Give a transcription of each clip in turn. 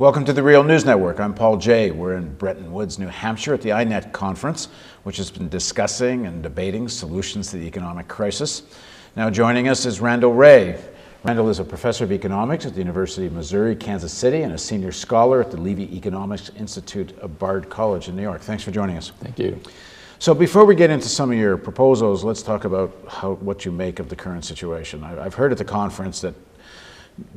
Welcome to the Real News Network. I'm Paul Jay. We're in Bretton Woods, New Hampshire at the INET conference, which has been discussing and debating solutions to the economic crisis. Now joining us is Randal Wray. Randal is a professor of economics at the University of Missouri, Kansas City, and a senior scholar at the Levy Economics Institute of Bard College in New York. Thanks for joining us. Thank you. So before we get into some of your proposals, let's talk about what you make of the current situation. I've heard at the conference that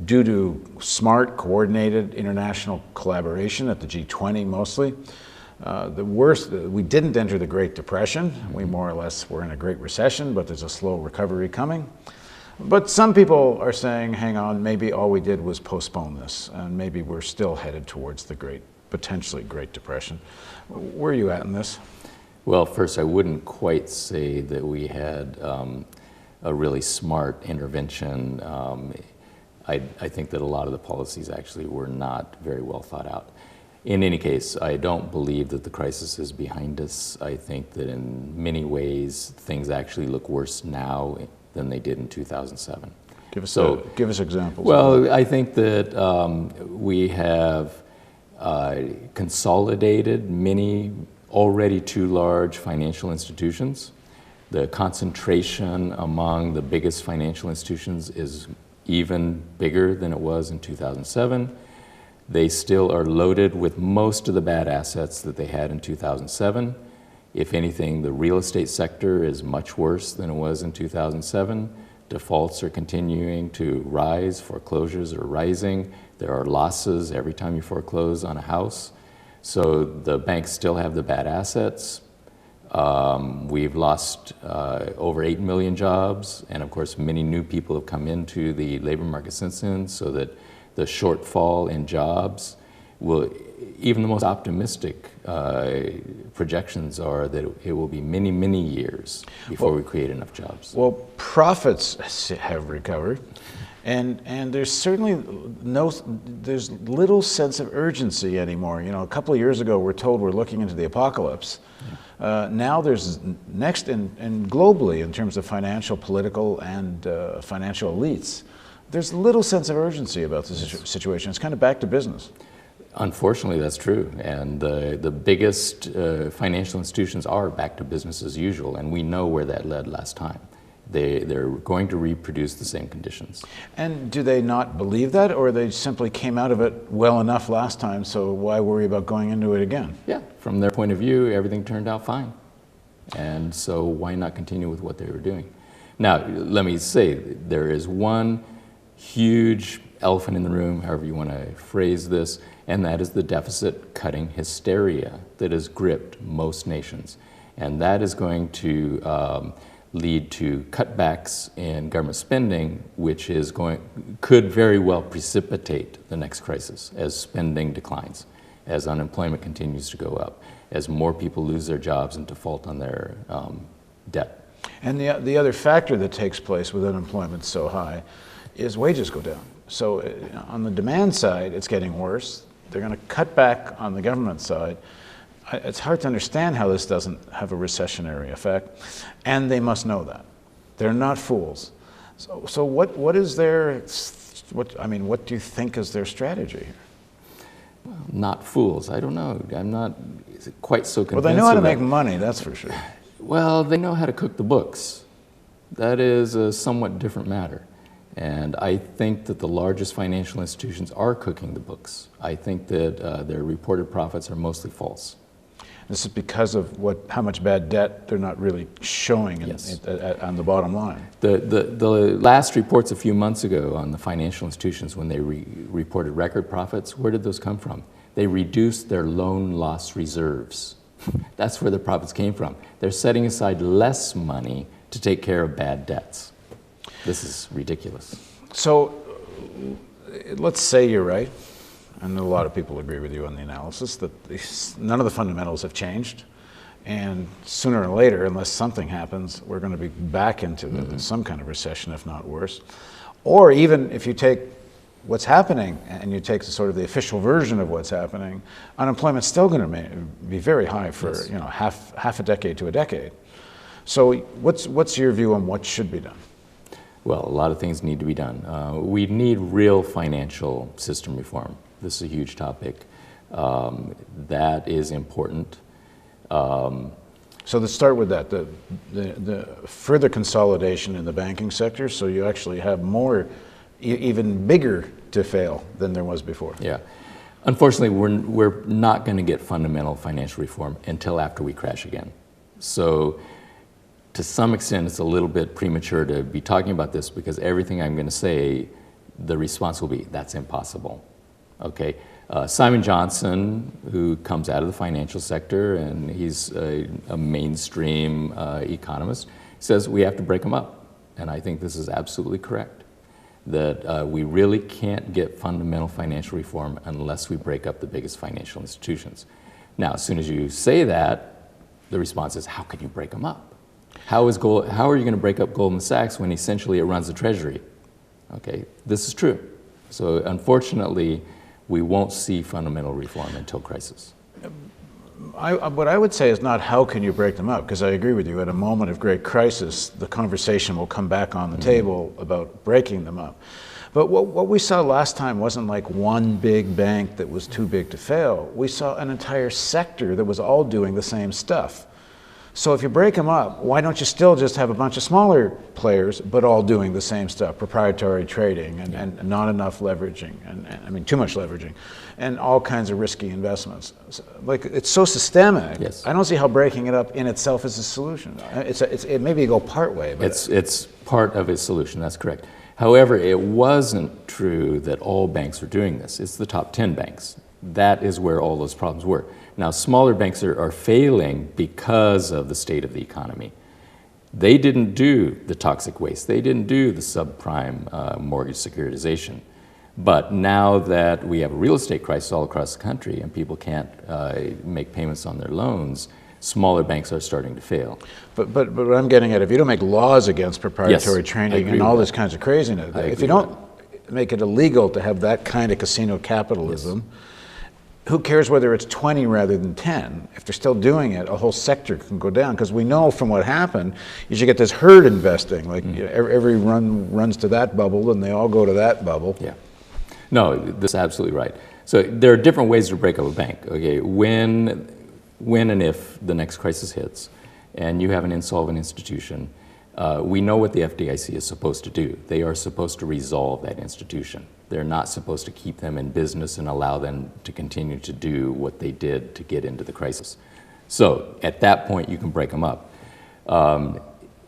due to smart, coordinated international collaboration at the G20 mostly, we didn't enter the Great Depression. We more or less were in a Great Recession, but there's a slow recovery coming. But some people are saying, hang on, maybe all we did was postpone this, and maybe we're still headed towards the potentially Great Depression. Where are you at in this? Well, first, I wouldn't quite say that we had a really smart intervention. I think that a lot of the policies actually were not very well thought out. In any case, I don't believe that the crisis is behind us. I think that in many ways, things actually look worse now than they did in 2007. Give us examples. Well, I think that we have consolidated many already too large financial institutions. The concentration among the biggest financial institutions is even bigger than it was in 2007. They still are loaded with most of the bad assets that they had in 2007. If anything, the real estate sector is much worse than it was in 2007. Defaults are continuing to rise, foreclosures are rising. There are losses every time you foreclose on a house. So the banks still have the bad assets. We've lost over 8 million jobs, and of course many new people have come into the labor market since then, so that the shortfall in jobs will, even the most optimistic projections are that it will be many, many years before we create enough jobs. Well, profits have recovered, and there's certainly there's little sense of urgency anymore. You know, a couple of years ago we're told we're looking into the apocalypse. Now there's next, and globally in terms of financial, political, and financial elites, there's little sense of urgency about the situation. It's kind of back to business. Unfortunately, that's true. And the biggest financial institutions are back to business as usual, and we know where that led last time. They're going to reproduce the same conditions. And do they not believe that, or they simply came out of it well enough last time, so why worry about going into it again? Yeah, from their point of view, everything turned out fine. And so why not continue with what they were doing? Now, let me say, there is one huge elephant in the room, however you want to phrase this, and that is the deficit cutting hysteria that has gripped most nations. And that is going to lead to cutbacks in government spending, which could very well precipitate the next crisis as spending declines, as unemployment continues to go up, as more people lose their jobs and default on their debt. And the other factor that takes place with unemployment so high is wages go down. So on the demand side, it's getting worse. They're going to cut back on the government side. It's hard to understand how this doesn't have a recessionary effect, and they must know that. They're not fools. So what is their, what do you think is their strategy here? Well, not fools. I don't know. I'm not quite so convinced. Well, they know how to make money, that's for sure. Well, they know how to cook the books. That is a somewhat different matter. And I think that the largest financial institutions are cooking the books. I think that their reported profits are mostly false. This is because of how much bad debt they're not really showing on the bottom line. The last reports a few months ago on the financial institutions when they reported record profits, where did those come from? They reduced their loan loss reserves. That's where the profits came from. They're setting aside less money to take care of bad debts. This is ridiculous. So let's say you're right. And a lot of people agree with you on the analysis that none of the fundamentals have changed, and sooner or later, unless something happens, we're going to be back into some kind of recession, if not worse. Or even if you take what's happening and you take the official version of what's happening, unemployment's still going to be very high for half a decade to a decade. So what's your view on what should be done? Well, a lot of things need to be done. We need real financial system reform. This is a huge topic. That is important. So let's start with that, the further consolidation in the banking sector, so you actually have more, even bigger to fail than there was before. Yeah. Unfortunately, we're not going to get fundamental financial reform until after we crash again. So to some extent, it's a little bit premature to be talking about this, because everything I'm going to say, the response will be, that's impossible. Okay. Simon Johnson, who comes out of the financial sector, and he's a mainstream economist, says we have to break them up. And I think this is absolutely correct, that we really can't get fundamental financial reform unless we break up the biggest financial institutions. Now, as soon as you say that, the response is, how can you break them up? How are you going to break up Goldman Sachs when essentially it runs the Treasury? Okay, this is true. So unfortunately, we won't see fundamental reform until crisis. What I would say is not how can you break them up, because I agree with you, at a moment of great crisis, the conversation will come back on the table about breaking them up. But what we saw last time wasn't like one big bank that was too big to fail. We saw an entire sector that was all doing the same stuff. So if you break them up, why don't you still just have a bunch of smaller players, but all doing the same stuff, proprietary trading and not enough leveraging, and I mean too much leveraging, and all kinds of risky investments. Like, it's so systemic. Yes. I don't see how breaking it up in itself is a solution. It maybe you go part way, but it's part of a solution, that's correct. However, it wasn't true that all banks are doing this. It's the top 10 banks. That is where all those problems were. Now, smaller banks are failing because of the state of the economy. They didn't do the toxic waste. They didn't do the subprime mortgage securitization. But now that we have a real estate crisis all across the country and people can't make payments on their loans, smaller banks are starting to fail. But what I'm getting at, if you don't make laws against proprietary trading and all this kinds of craziness, if you don't make it illegal to have that kind of casino capitalism, who cares whether it's 20 rather than 10? If they're still doing it, a whole sector can go down, because we know from what happened, you should get this herd investing. Like every run runs to that bubble, and they all go to that bubble. Yeah. No, that's absolutely right. So there are different ways to break up a bank. Okay, when and if the next crisis hits, and you have an insolvent institution, we know what the FDIC is supposed to do. They are supposed to resolve that institution. They're not supposed to keep them in business and allow them to continue to do what they did to get into the crisis. So at that point, you can break them up.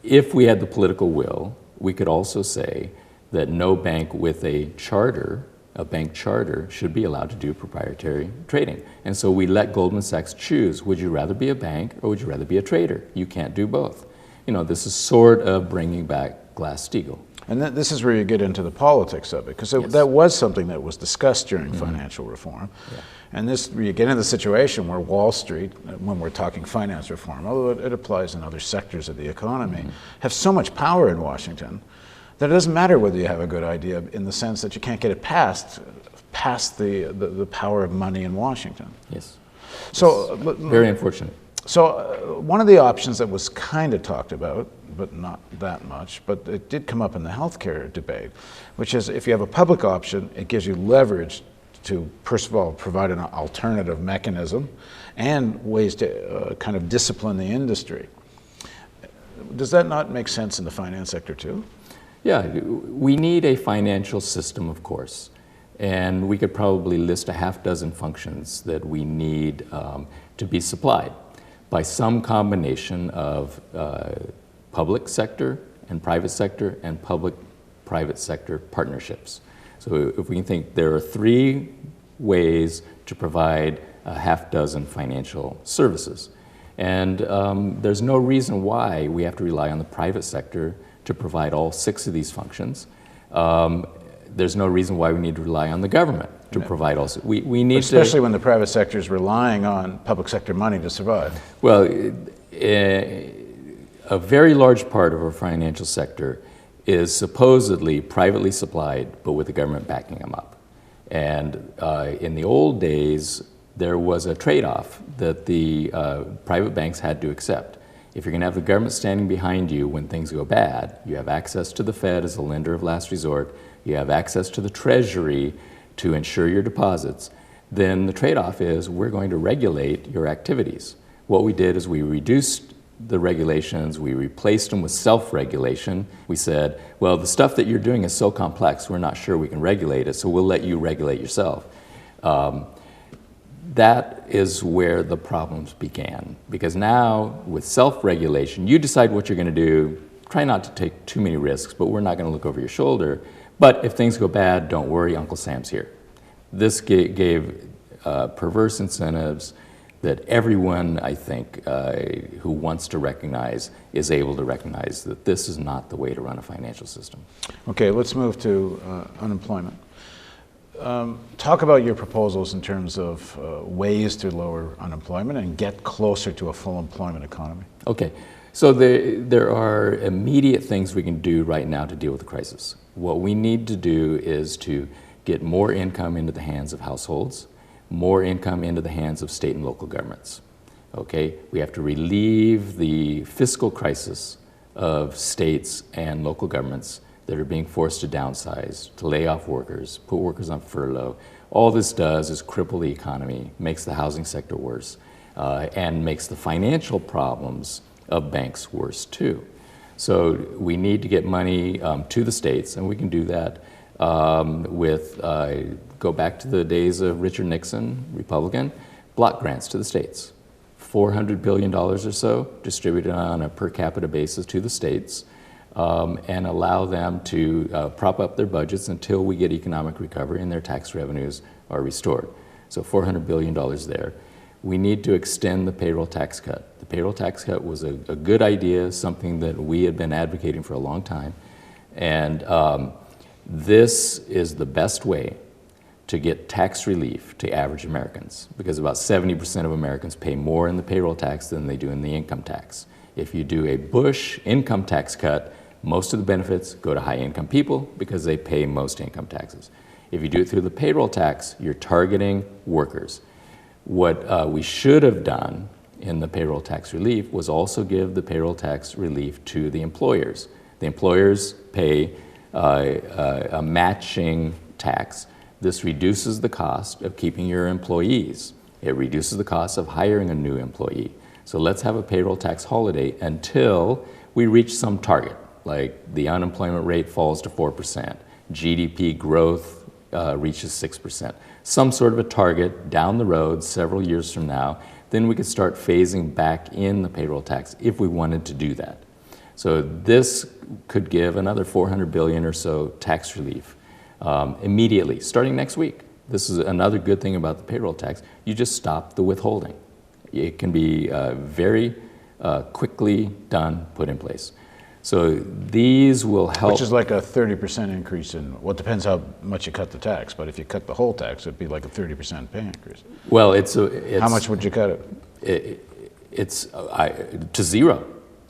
If we had the political will, we could also say that no bank with a bank charter, should be allowed to do proprietary trading. And so we let Goldman Sachs choose, would you rather be a bank or would you rather be a trader? You can't do both. You know, this is sort of bringing back Glass-Steagall. And this is where you get into the politics of it, because that was something that was discussed during financial reform. Yeah. And you get into the situation where Wall Street, when we're talking finance reform, although it applies in other sectors of the economy, have so much power in Washington that it doesn't matter whether you have a good idea, in the sense that you can't get it past the power of money in Washington. Yes. So very unfortunate. So one of the options that was kind of talked about, but not that much, but it did come up in the healthcare debate, which is if you have a public option, it gives you leverage to, first of all, provide an alternative mechanism and ways to kind of discipline the industry. Does that not make sense in the finance sector too? Yeah, we need a financial system, of course, and we could probably list a half dozen functions that we need to be supplied by some combination of public sector and public-private sector partnerships. So if we can think, there are 3 ways to provide a half dozen financial services. And there's no reason why we have to rely on the private sector to provide all 6 of these functions. There's no reason why we need to rely on the government to provide all. We need especially when the private sector is relying on public sector money to survive. Well, a very large part of our financial sector is supposedly privately supplied, but with the government backing them up. And in the old days, there was a trade-off that the private banks had to accept. If you're going to have the government standing behind you when things go bad, you have access to the Fed as a lender of last resort, you have access to the Treasury to insure your deposits, then the trade-off is we're going to regulate your activities. What we did is we reduced the regulations, we replaced them with self-regulation. We said, well, the stuff that you're doing is so complex, we're not sure we can regulate it, so we'll let you regulate yourself. That is where the problems began. Because now, with self-regulation, you decide what you're going to do. Try not to take too many risks, but we're not going to look over your shoulder. But if things go bad, don't worry, Uncle Sam's here. This gave perverse incentives that everyone, I think, who wants to recognize is able to recognize that this is not the way to run a financial system. Okay, let's move to unemployment. Talk about your proposals in terms of ways to lower unemployment and get closer to a full employment economy. Okay, so there are immediate things we can do right now to deal with the crisis. What we need to do is to get more income into the hands of households, more income into the hands of state and local governments. Okay, we have to relieve the fiscal crisis of states and local governments that are being forced to downsize, to lay off workers, put workers on furlough. All this does is cripple the economy, makes the housing sector worse, and makes the financial problems of banks worse too. So we need to get money to the states, and we can do that go back to the days of Richard Nixon, Republican, block grants to the states. $400 billion or so distributed on a per capita basis to the states, and allow them to prop up their budgets until we get economic recovery and their tax revenues are restored. So $400 billion there. We need to extend the payroll tax cut. The payroll tax cut was a good idea, something that we had been advocating for a long time. And this is the best way to get tax relief to average Americans, because about 70% of Americans pay more in the payroll tax than they do in the income tax. If you do a Bush income tax cut, most of the benefits go to high-income people because they pay most income taxes. If you do it through the payroll tax, you're targeting workers. What we should have done in the payroll tax relief was also give the payroll tax relief to the employers. The employers pay a matching tax. This reduces the cost of keeping your employees. It reduces the cost of hiring a new employee. So let's have a payroll tax holiday until we reach some target, like the unemployment rate falls to 4%, GDP growth reaches 6%, some sort of a target down the road several years from now. Then we could start phasing back in the payroll tax if we wanted to do that. So this could give another $400 billion or so tax relief immediately, starting next week. This is another good thing about the payroll tax. You just stop the withholding. It can be very quickly done, put in place. So these will help. Which is like a 30% increase in, well, it depends how much you cut the tax, but if you cut the whole tax, it'd be like a 30% pay increase. Well, it's how much would you cut it? It's to zero.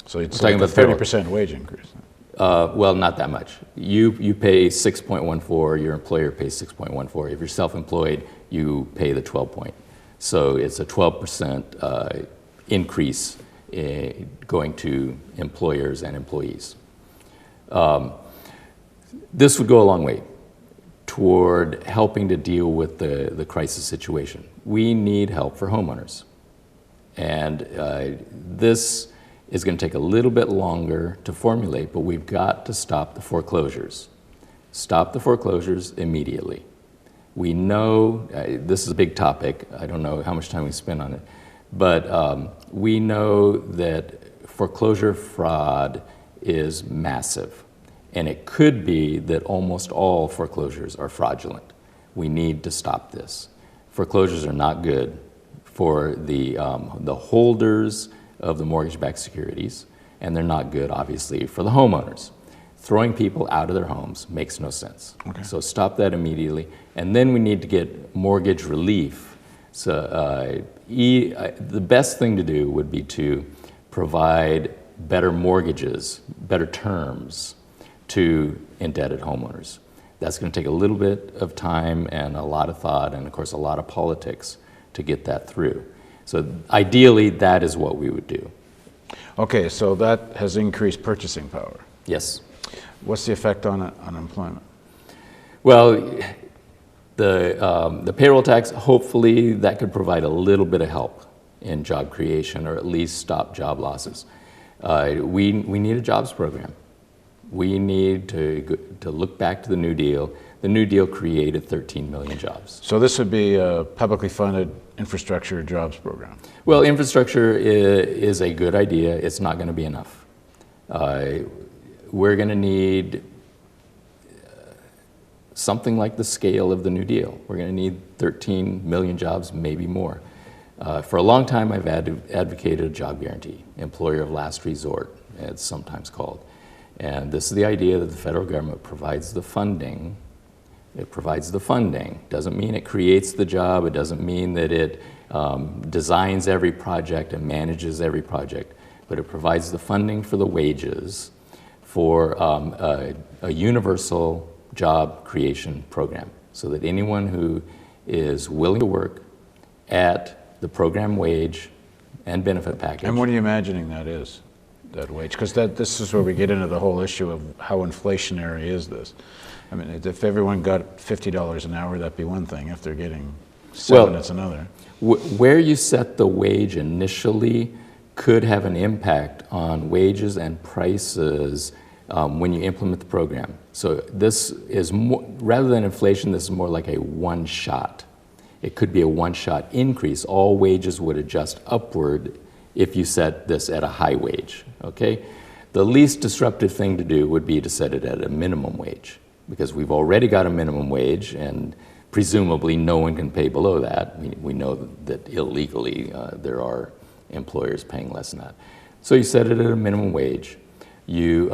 So it's like a 30% wage increase. Well, not that much. You pay 6.14, your employer pays 6.14. If you're self-employed, you pay the 12 point. So it's a 12% increase going to employers and employees. This would go a long way toward helping to deal with the crisis situation. We need help for homeowners. And this is going to take a little bit longer to formulate, but we've got to stop the foreclosures. Stop the foreclosures immediately. We know, this is a big topic, I don't know how much time we spend on it, but we know that foreclosure fraud is massive. And it could be that almost all foreclosures are fraudulent. We need to stop this. Foreclosures are not good for the holders of the mortgage-backed securities, and they're not good, obviously, for the homeowners. Throwing people out of their homes makes no sense. Okay. So stop that immediately. And then we need to get mortgage relief. So the best thing to do would be to provide better mortgages, better terms to indebted homeowners. That's going to take a little bit of time and a lot of thought and, of course, a lot of politics to get that through. So ideally, that is what we would do. Okay, so that has increased purchasing power. Yes. What's the effect on unemployment? Well, The payroll tax, hopefully that could provide a little bit of help in job creation, or at least stop job losses. We need a jobs program. We need to look back to the New Deal. The New Deal created 13 million jobs. So this would be a publicly funded infrastructure jobs program. Well, infrastructure is a good idea. It's not going to be enough. We're going to need something like the scale of the New Deal. We're going to need 13 million jobs, maybe more. For a long time, I've advocated a job guarantee, employer of last resort, it's sometimes called. And this is the idea that the federal government provides the funding. It provides the funding. Doesn't mean it creates the job. It doesn't mean that it designs every project and manages every project. But it provides the funding for the wages for a universal job creation program, so that anyone who is willing to work at the program wage and benefit package. And what are you imagining that is, that wage? Because this is where we get into the whole issue of how inflationary is this. I mean, if everyone got $50 an hour, that'd be one thing. If they're getting $7, it's another. Where you set the wage initially could have an impact on wages and prices when you implement the program. So this is more, rather than inflation, this is more like a one-shot. It could be a one-shot increase. All wages would adjust upward if you set this at a high wage, okay? The least disruptive thing to do would be to set it at a minimum wage, because we've already got a minimum wage, and presumably no one can pay below that. We know that illegally there are employers paying less than that. So you set it at a minimum wage. You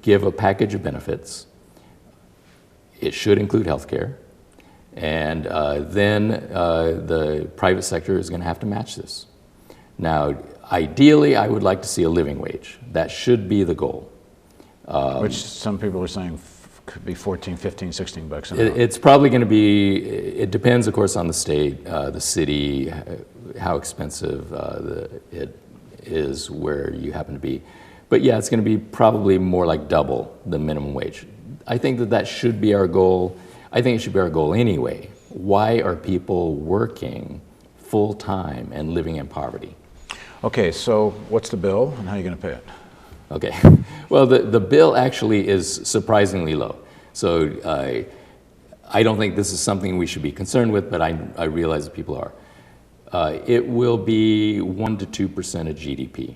give a package of benefits. It should include health care. And then the private sector is going to have to match this. Now, ideally, I would like to see a living wage. That should be the goal. Which some people are saying could be 14, 15, 16 bucks an hour. It's probably going to be, it depends, of course, on the state, the city, how expensive it is where you happen to be. But yeah, it's going to be probably more like double the minimum wage. I think that should be our goal. I think it should be our goal anyway. Why are people working full-time and living in poverty? Okay, so what's the bill and how are you going to pay it? Okay, well, the bill actually is surprisingly low. So I don't think this is something we should be concerned with, but I realize that people are. It will be 1 to 2% of GDP.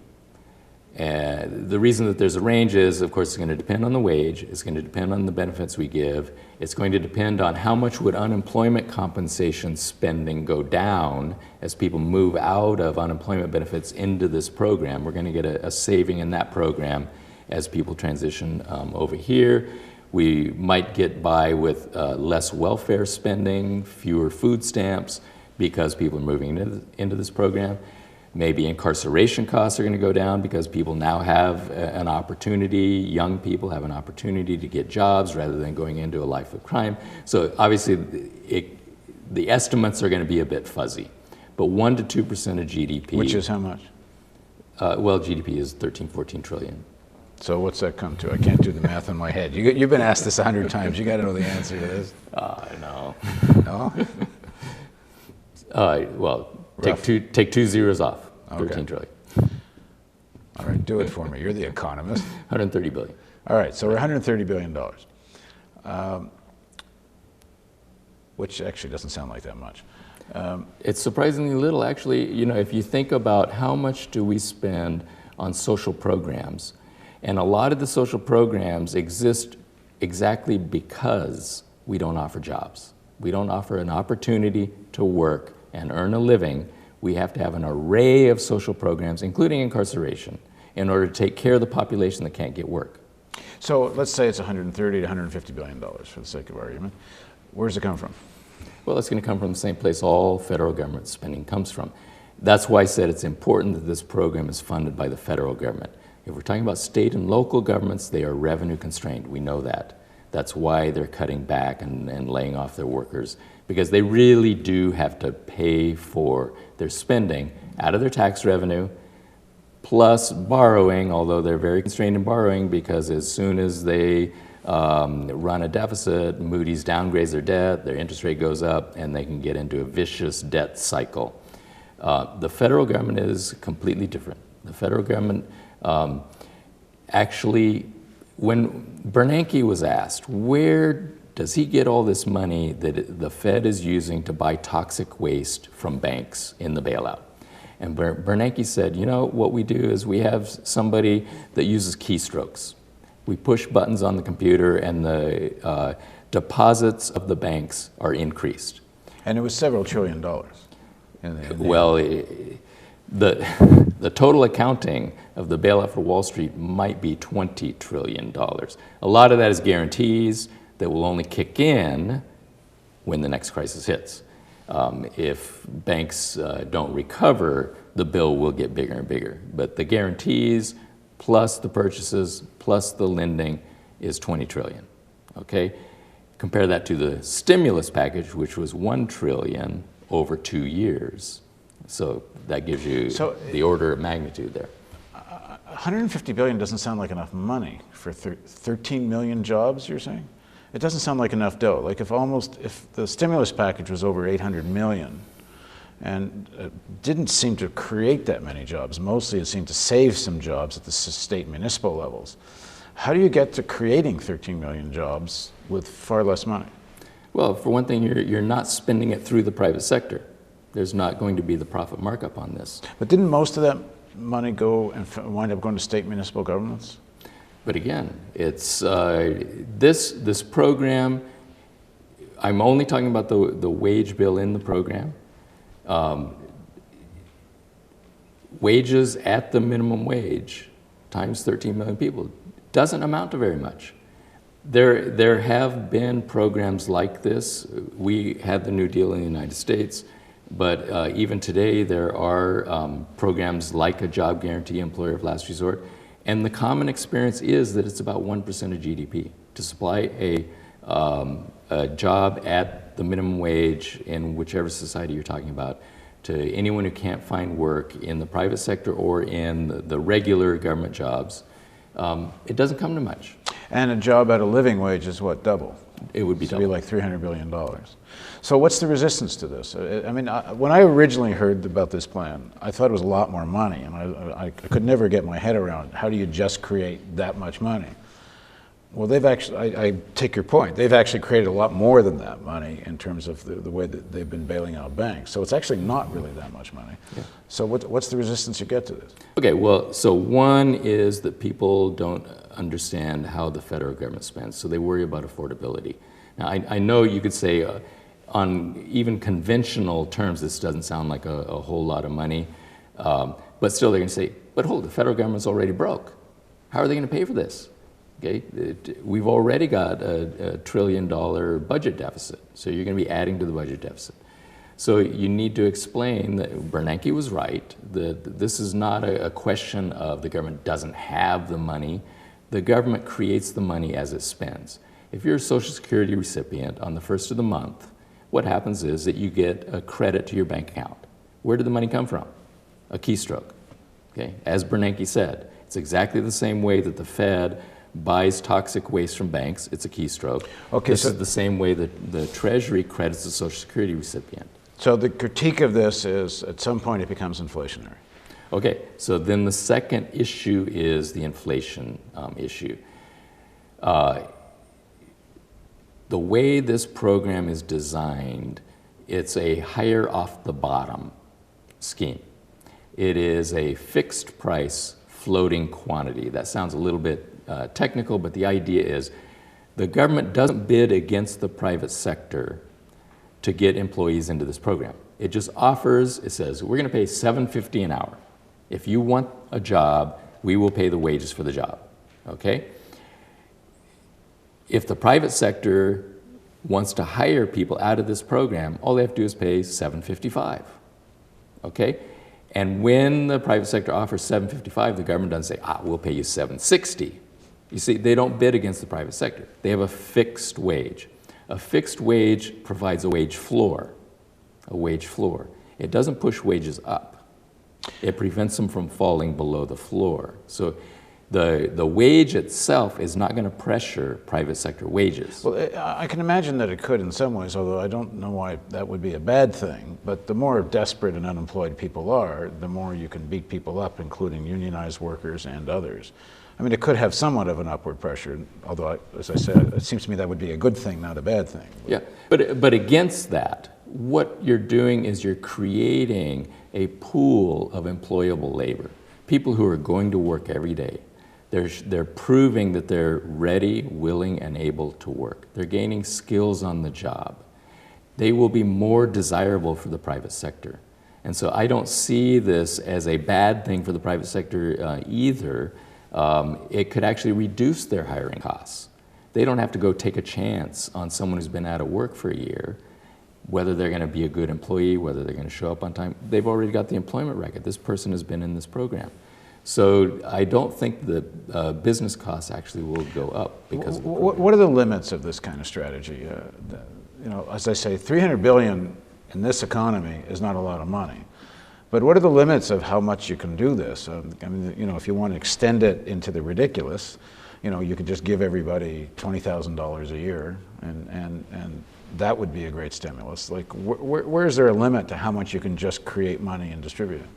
And the reason that there's a range is, of course, it's going to depend on the wage, it's going to depend on the benefits we give, it's going to depend on how much would unemployment compensation spending go down as people move out of unemployment benefits into this program. We're going to get a saving in that program as people transition over here. We might get by with less welfare spending, fewer food stamps, because people are moving into this program. Maybe incarceration costs are going to go down because people now have an opportunity, young people have an opportunity to get jobs rather than going into a life of crime. So obviously the estimates are going to be a bit fuzzy, but 1 to 2% of GDP. Which is how much? Well, GDP is 13, 14 trillion. So what's that come to? I can't do the math in my head. You've been asked this 100 times. You got to know the answer to this. No. No? Well, take two zeros off. 13 trillion. All right, do it for me. You're the economist. 130 billion. All right, so we're $130 billion, which actually doesn't sound like that much. It's surprisingly little, actually. You know, if you think about how much do we spend on social programs, and a lot of the social programs exist exactly because we don't offer jobs. We don't offer an opportunity to work and earn a living. We have to have an array of social programs, including incarceration, in order to take care of the population that can't get work. So let's say it's $130 to $150 billion for the sake of argument. Where does it come from? Well, it's going to come from the same place all federal government spending comes from. That's why I said it's important that this program is funded by the federal government. If we're talking about state and local governments, they are revenue constrained. We know that. That's why they're cutting back and laying off their workers, because they really do have to pay for their spending out of their tax revenue, plus borrowing, although they're very constrained in borrowing, because as soon as they run a deficit, Moody's downgrades their debt, their interest rate goes up, and they can get into a vicious debt cycle. The federal government is completely different. The federal government actually, when Bernanke was asked, where does he get all this money that the Fed is using to buy toxic waste from banks in the bailout? And Bernanke said, you know, what we do is we have somebody that uses keystrokes. We push buttons on the computer and the deposits of the banks are increased. And it was several $1 trillion. Well, the total accounting of the bailout for Wall Street might be $20 trillion. A lot of that is guarantees that will only kick in when the next crisis hits. If banks don't recover, the bill will get bigger and bigger. But the guarantees plus the purchases plus the lending is $20 trillion. Okay? Compare that to the stimulus package, which was $1 trillion over 2 years. So that gives you the order of magnitude there. $150 billion doesn't sound like enough money for 13 million jobs, you're saying? It doesn't sound like enough dough. Like if the stimulus package was over 800 million and didn't seem to create that many jobs, mostly it seemed to save some jobs at the state and municipal levels. How do you get to creating 13 million jobs with far less money? Well, for one thing, you're not spending it through the private sector. There's not going to be the profit markup on this. But didn't most of that money go and wind up going to state and municipal governments? But again, it's this program. I'm only talking about the wage bill in the program. Wages at the minimum wage times 13 million people doesn't amount to very much. There have been programs like this. We had the New Deal in the United States, but even today there are programs like a job guarantee, employer of last resort. And the common experience is that it's about 1% of GDP to supply a job at the minimum wage in whichever society you're talking about to anyone who can't find work in the private sector or in the regular government jobs. It doesn't come to much. And a job at a living wage is what, double? It would be double. It would be like $300 billion. So what's the resistance to this? I mean, when I originally heard about this plan, I thought it was a lot more money, and I could never get my head around how do you just create that much money? Well, they've actually, I take your point, they've actually created a lot more than that money in terms of the way that they've been bailing out banks. So it's actually not really that much money. Yeah. So what's the resistance you get to this? Okay, well, so one is that people don't understand how the federal government spends, so they worry about affordability. Now, I know you could say on even conventional terms, this doesn't sound like a whole lot of money, but still they're going to say, but hold, the federal government's already broke. How are they going to pay for this? Okay, we've already got a $1 trillion budget deficit, so you're going to be adding to the budget deficit. So you need to explain that Bernanke was right, that this is not a question of the government doesn't have the money. The government creates the money as it spends. If you're a Social Security recipient on the first of the month, what happens is that you get a credit to your bank account. Where did the money come from? A keystroke. Okay? As Bernanke said, it's exactly the same way that the Fed buys toxic waste from banks. It's a keystroke. Okay, this is the same way that the Treasury credits the Social Security recipient. So the critique of this is at some point it becomes inflationary. Okay, so then the second issue is the inflation issue. The way this program is designed, it's a higher off the bottom scheme. It is a fixed price floating quantity. That sounds a little bit technical, but the idea is the government doesn't bid against the private sector to get employees into this program. It just offers, it says, we're going to pay $7.50 an hour. If you want a job, we will pay the wages for the job, okay? If the private sector wants to hire people out of this program, all they have to do is pay $7.55, okay? And when the private sector offers $7.55, the government doesn't say, we'll pay you $7.60. You see, they don't bid against the private sector. They have a fixed wage. A fixed wage provides a wage floor, It doesn't push wages up. It prevents them from falling below the floor. So The wage itself is not going to pressure private sector wages. Well, I can imagine that it could in some ways, although I don't know why that would be a bad thing. But the more desperate and unemployed people are, the more you can beat people up, including unionized workers and others. I mean, it could have somewhat of an upward pressure, although, as I said, it seems to me that would be a good thing, not a bad thing. Yeah, but against that, what you're doing is you're creating a pool of employable labor, people who are going to work every day. They're proving that they're ready, willing, and able to work. They're gaining skills on the job. They will be more desirable for the private sector. And so I don't see this as a bad thing for the private sector either. It could actually reduce their hiring costs. They don't have to go take a chance on someone who's been out of work for a year, whether they're going to be a good employee, whether they're going to show up on time. They've already got the employment record. This person has been in this program. So I don't think the business costs actually will go up because of the program. What are the limits of this kind of strategy? You know, as I say, $300 billion in this economy is not a lot of money. But what are the limits of how much you can do this? I mean, you know, if you want to extend it into the ridiculous, you know, you could just give everybody $20,000 a year, and that would be a great stimulus. Like, where is there a limit to how much you can just create money and distribute it?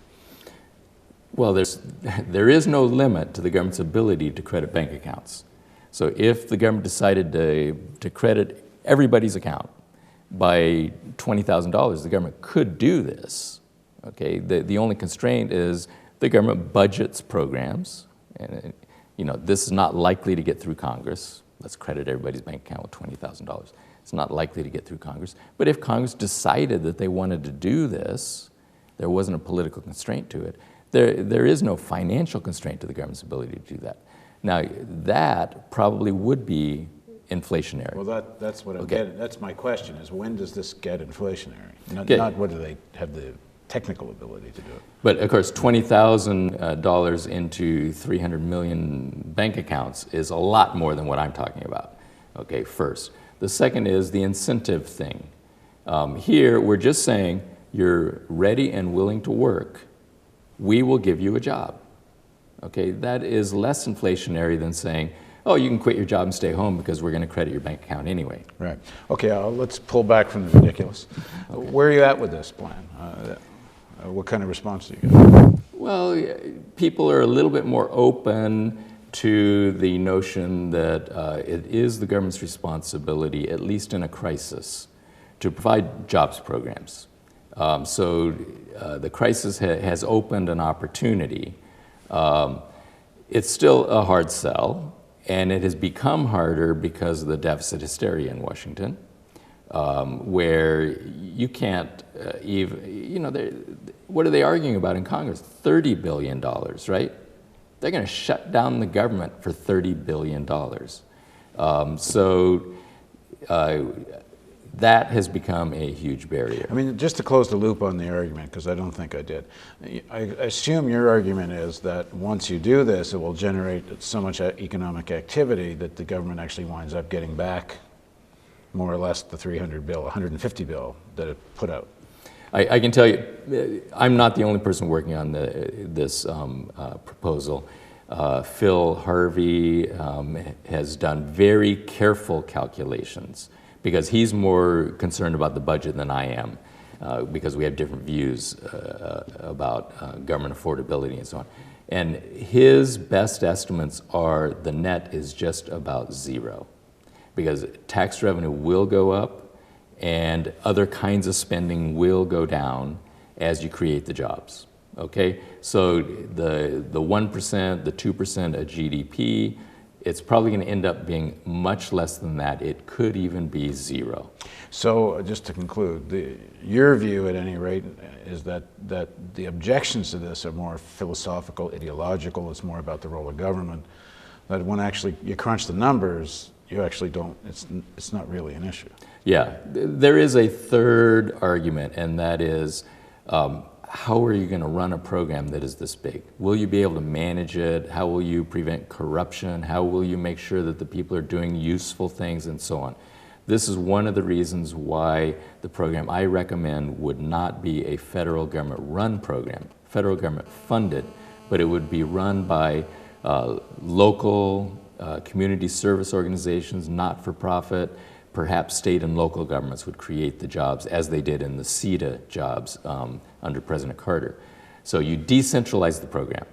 Well, there is no limit to the government's ability to credit bank accounts. So if the government decided to credit everybody's account by $20,000, the government could do this. Okay, the only constraint is the government budgets programs, and you know, this is not likely to get through Congress. Let's credit everybody's bank account with $20,000. It's not likely to get through Congress. But if Congress decided that they wanted to do this, there wasn't a political constraint to it. There is no financial constraint to the government's ability to do that. Now, that probably would be inflationary. Well, that's what I'm getting. That's my question, is when does this get inflationary? Not what do they have the technical ability to do it. But of course, $20,000 into 300 million bank accounts is a lot more than what I'm talking about, okay, first. The second is the incentive thing. Here, we're just saying, you're ready and willing to work, we will give you a job. Okay, that is less inflationary than saying, oh, you can quit your job and stay home because we're going to credit your bank account anyway. Right. Okay, let's pull back from the ridiculous. Okay. Where are you at with this plan? What kind of response do you get? Well, people are a little bit more open to the notion that it is the government's responsibility, at least in a crisis, to provide jobs programs. So the crisis has opened an opportunity. It's still a hard sell, and it has become harder because of the deficit hysteria in Washington, where you can't even, you know, what are they arguing about in Congress? $30 billion, right? They're going to shut down the government for $30 billion. That has become a huge barrier. I mean, just to close the loop on the argument, because I don't think I did, I assume your argument is that once you do this, it will generate so much economic activity that the government actually winds up getting back more or less the 150 bill that it put out. I can tell you, I'm not the only person working on this proposal. Phil Harvey has done very careful calculations, because he's more concerned about the budget than I am, because we have different views about government affordability and so on. And his best estimates are the net is just about zero, because tax revenue will go up and other kinds of spending will go down as you create the jobs, okay? So the 1%, the 2% of GDP, it's probably going to end up being much less than that. It could even be zero. So just to conclude, your view at any rate is that the objections to this are more philosophical, ideological. It's more about the role of government. That when actually you crunch the numbers, you actually don't, it's not really an issue. Yeah, there is a third argument, and that is, how are you going to run a program that is this big? Will you be able to manage it? How will you prevent corruption? How will you make sure that the people are doing useful things and so on? This is one of the reasons why the program I recommend would not be a federal government run program, federal government funded, but it would be run by local community service organizations, not-for-profit, perhaps state and local governments would create the jobs as they did in the CETA jobs under President Carter. So you decentralize the program.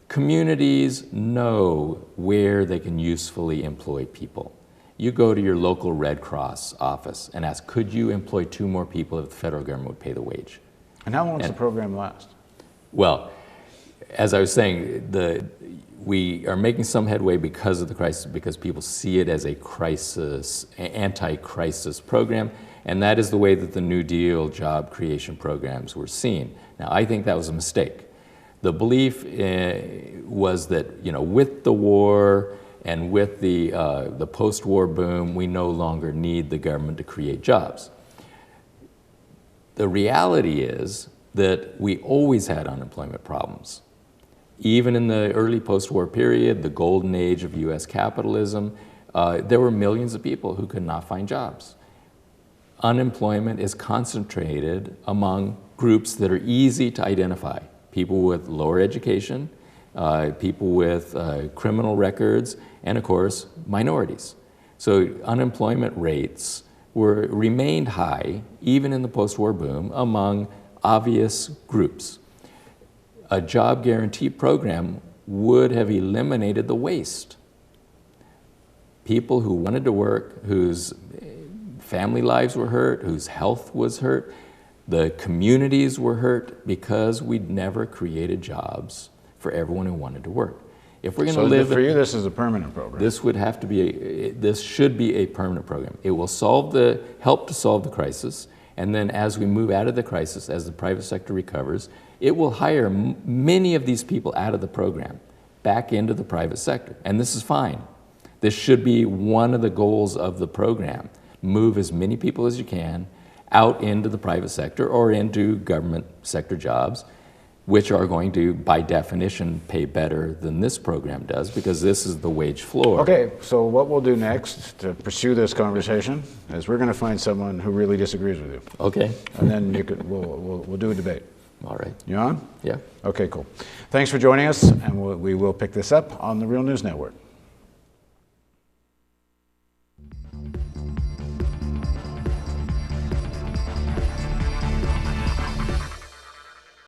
Communities know where they can usefully employ people. You go to your local Red Cross office and ask, could you employ 2 more people if the federal government would pay the wage? And how long does the program last? Well, as I was saying, we are making some headway because of the crisis, because people see it as a crisis, anti-crisis program, and that is the way that the New Deal job creation programs were seen. Now, I think that was a mistake. The belief was that, you know, with the war and with the post-war boom, we no longer need the government to create jobs. The reality is that we always had unemployment problems. Even in the early post-war period, the golden age of U.S. capitalism, there were millions of people who could not find jobs. Unemployment is concentrated among groups that are easy to identify. People with lower education, people with criminal records, and of course, minorities. So unemployment rates remained high, even in the post-war boom, among obvious groups. A job guarantee program would have eliminated the waste. People who wanted to work, whose family lives were hurt, whose health was hurt, the communities were hurt because we'd never created jobs for everyone who wanted to work. If we're going to live, for you, this is a permanent program. This would have to be. This should be a permanent program. It will help to solve the crisis, and then as we move out of the crisis, as the private sector recovers, it will hire many of these people out of the program back into the private sector, and this is fine. This should be one of the goals of the program. Move as many people as you can out into the private sector or into government sector jobs, which are going to, by definition, pay better than this program does, because this is the wage floor. Okay, so what we'll do next to pursue this conversation is we're going to find someone who really disagrees with you. Okay. And then we'll do a debate. All right. You on? Yeah. Okay, cool. Thanks for joining us, and we will pick this up on the Real News Network.